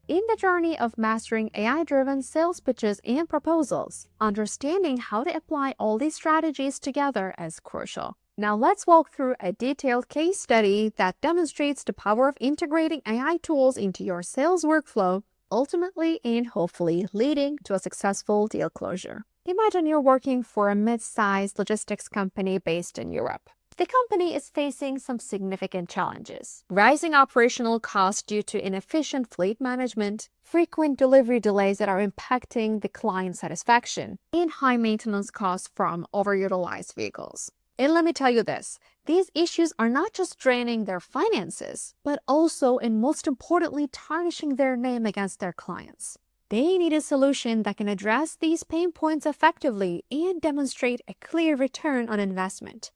In the journey of mastering AI-driven sales pitches and proposals, understanding how to apply all these strategies together is crucial. Now let's walk through a detailed case study that demonstrates the power of integrating AI tools into your sales workflow, ultimately and hopefully leading to a successful deal closure. Imagine you're working for a mid-sized logistics company based in Europe. The company is facing some significant challenges: rising operational costs due to inefficient fleet management, frequent delivery delays that are impacting the client satisfaction, and high maintenance costs from overutilized vehicles. And let me tell you this, these issues are not just draining their finances, but also, and most importantly, tarnishing their name against their clients. They need a solution that can address these pain points effectively and demonstrate a clear return on investment.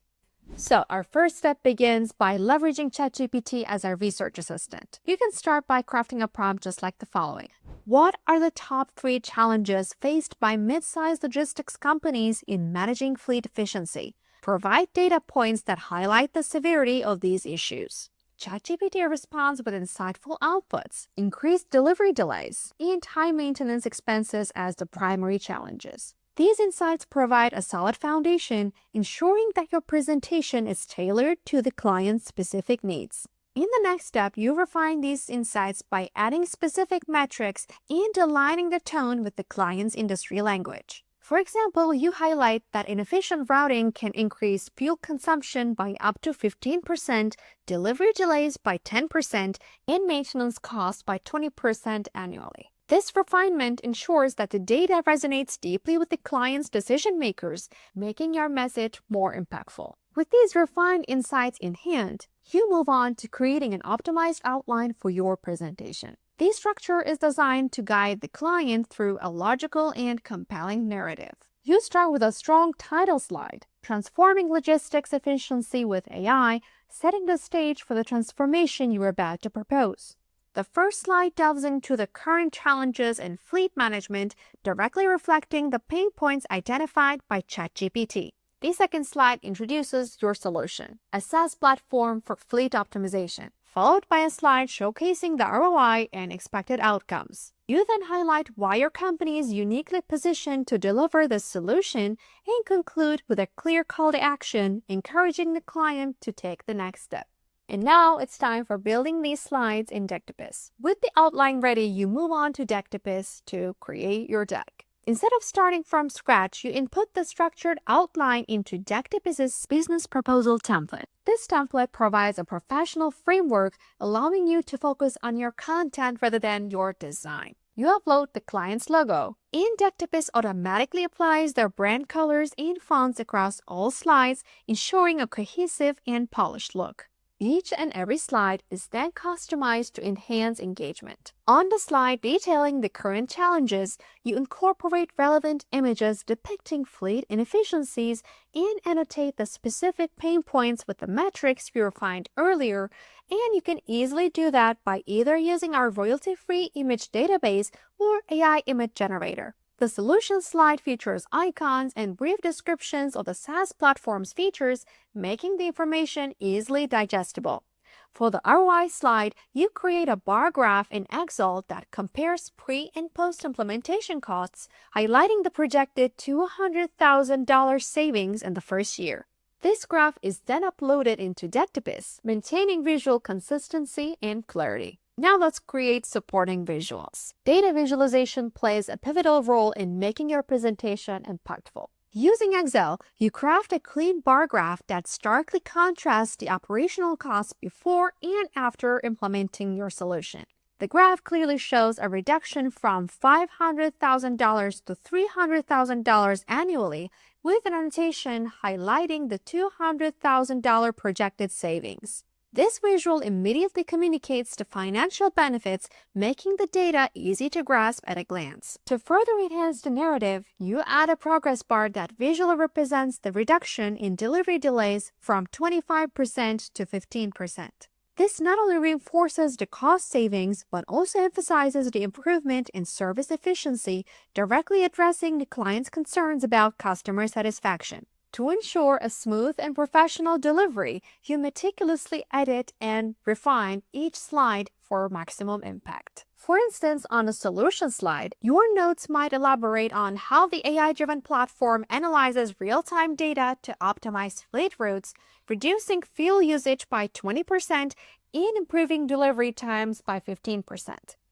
So our first step begins by leveraging ChatGPT as our research assistant. You can start by crafting a prompt just like the following. What are the top 3 challenges faced by mid-sized logistics companies in managing fleet efficiency? Provide data points that highlight the severity of these issues. ChatGPT responds with insightful outputs, increased delivery delays, and high maintenance expenses as the primary challenges. These insights provide a solid foundation, ensuring that your presentation is tailored to the client's specific needs. In the next step, you refine these insights by adding specific metrics and aligning the tone with the client's industry language. For example, you highlight that inefficient routing can increase fuel consumption by up to 15%, delivery delays by 10%, and maintenance costs by 20% annually. This refinement ensures that the data resonates deeply with the client's decision makers, making your message more impactful. With these refined insights in hand, you move on to creating an optimized outline for your presentation. This structure is designed to guide the client through a logical and compelling narrative. You start with a strong title slide, Transforming Logistics Efficiency with AI, setting the stage for the transformation you're about to propose. The first slide delves into the current challenges in fleet management, directly reflecting the pain points identified by ChatGPT. The second slide introduces your solution, a SaaS platform for fleet optimization, followed by a slide showcasing the ROI and expected outcomes. You then highlight why your company is uniquely positioned to deliver this solution and conclude with a clear call to action, encouraging the client to take the next step. And now it's time for building these slides in Decktopus. With the outline ready, you move on to Decktopus to create your deck. Instead of starting from scratch, you input the structured outline into Decktopus's business proposal template. This template provides a professional framework, allowing you to focus on your content rather than your design. You upload the client's logo, and Decktopus automatically applies their brand colors and fonts across all slides, ensuring a cohesive and polished look. Each and every slide is then customized to enhance engagement. On the slide detailing the current challenges, you incorporate relevant images depicting fleet inefficiencies and annotate the specific pain points with the metrics you refined earlier, and you can easily do that by either using our royalty-free image database or AI image generator. The solution slide features icons and brief descriptions of the SaaS platform's features, making the information easily digestible. For the ROI slide, you create a bar graph in Excel that compares pre- and post-implementation costs, highlighting the projected $200,000 savings in the first year. This graph is then uploaded into Decktopus, maintaining visual consistency and clarity. Now let's create supporting visuals. Data visualization plays a pivotal role in making your presentation impactful. Using Excel, you craft a clean bar graph that starkly contrasts the operational costs before and after implementing your solution. The graph clearly shows a reduction from $500,000 to $300,000 annually, with an annotation highlighting the $200,000 projected savings. This visual immediately communicates the financial benefits, making the data easy to grasp at a glance. To further enhance the narrative, you add a progress bar that visually represents the reduction in delivery delays from 25% to 15%. This not only reinforces the cost savings, but also emphasizes the improvement in service efficiency, directly addressing the client's concerns about customer satisfaction. To ensure a smooth and professional delivery, you meticulously edit and refine each slide for maximum impact. For instance, on a solution slide, your notes might elaborate on how the AI-driven platform analyzes real-time data to optimize fleet routes, reducing fuel usage by 20% and improving delivery times by 15%.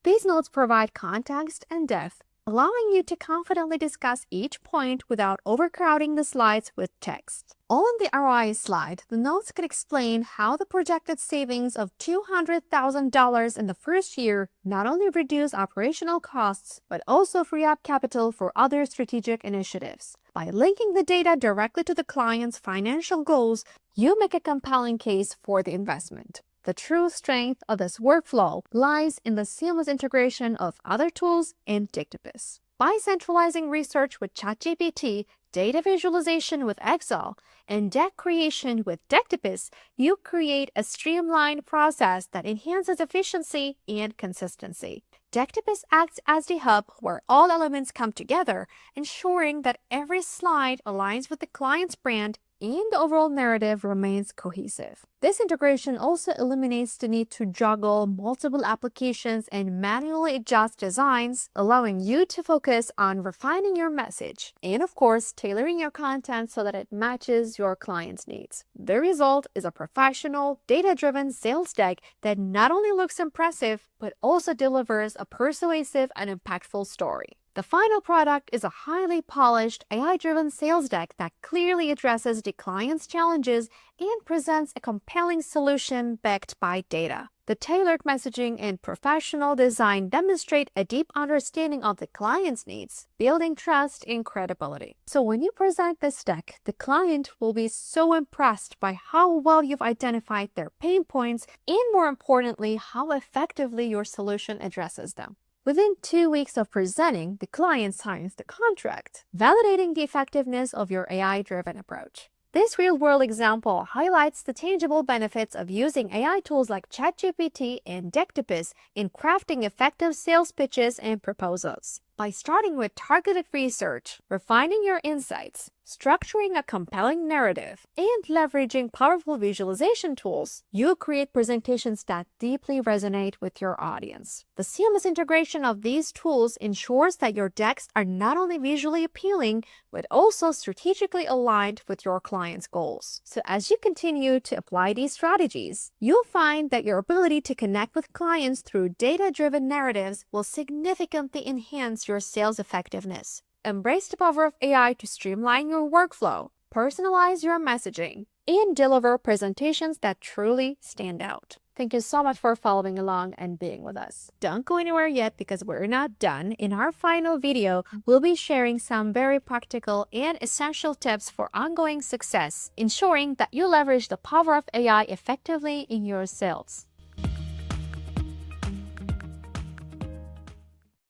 These notes provide context and depth, allowing you to confidently discuss each point without overcrowding the slides with text. On the ROI slide, the notes can explain how the projected savings of $200,000 in the first year not only reduce operational costs, but also free up capital for other strategic initiatives. By linking the data directly to the client's financial goals, you make a compelling case for the investment. The true strength of this workflow lies in the seamless integration of other tools and Decktopus. By centralizing research with ChatGPT, data visualization with Excel, and deck creation with Decktopus, you create a streamlined process that enhances efficiency and consistency. Decktopus acts as the hub where all elements come together, ensuring that every slide aligns with the client's brand and the overall narrative remains cohesive. This integration also eliminates the need to juggle multiple applications and manually adjust designs, allowing you to focus on refining your message and, of course, tailoring your content so that it matches your client's needs. The result is a professional, data-driven sales deck that not only looks impressive, but also delivers a persuasive and impactful story. The final product is a highly polished, AI-driven sales deck that clearly addresses the client's challenges and presents a compelling solution backed by data. The tailored messaging and professional design demonstrate a deep understanding of the client's needs, building trust and credibility. So when you present this deck, the client will be so impressed by how well you've identified their pain points and, more importantly, how effectively your solution addresses them. Within 2 weeks of presenting, the client signs the contract, validating the effectiveness of your AI-driven approach. This real-world example highlights the tangible benefits of using AI tools like ChatGPT and Decktopus in crafting effective sales pitches and proposals. By starting with targeted research, refining your insights, structuring a compelling narrative, and leveraging powerful visualization tools, you create presentations that deeply resonate with your audience. The seamless integration of these tools ensures that your decks are not only visually appealing, but also strategically aligned with your client's goals. So as you continue to apply these strategies, you'll find that your ability to connect with clients through data-driven narratives will significantly enhance your sales effectiveness. Embrace the power of AI to streamline your workflow, personalize your messaging, and deliver presentations that truly stand out. Thank you so much for following along and being with us. Don't go anywhere yet because we're not done. In our final video, we'll be sharing some very practical and essential tips for ongoing success, ensuring that you leverage the power of AI effectively in your sales.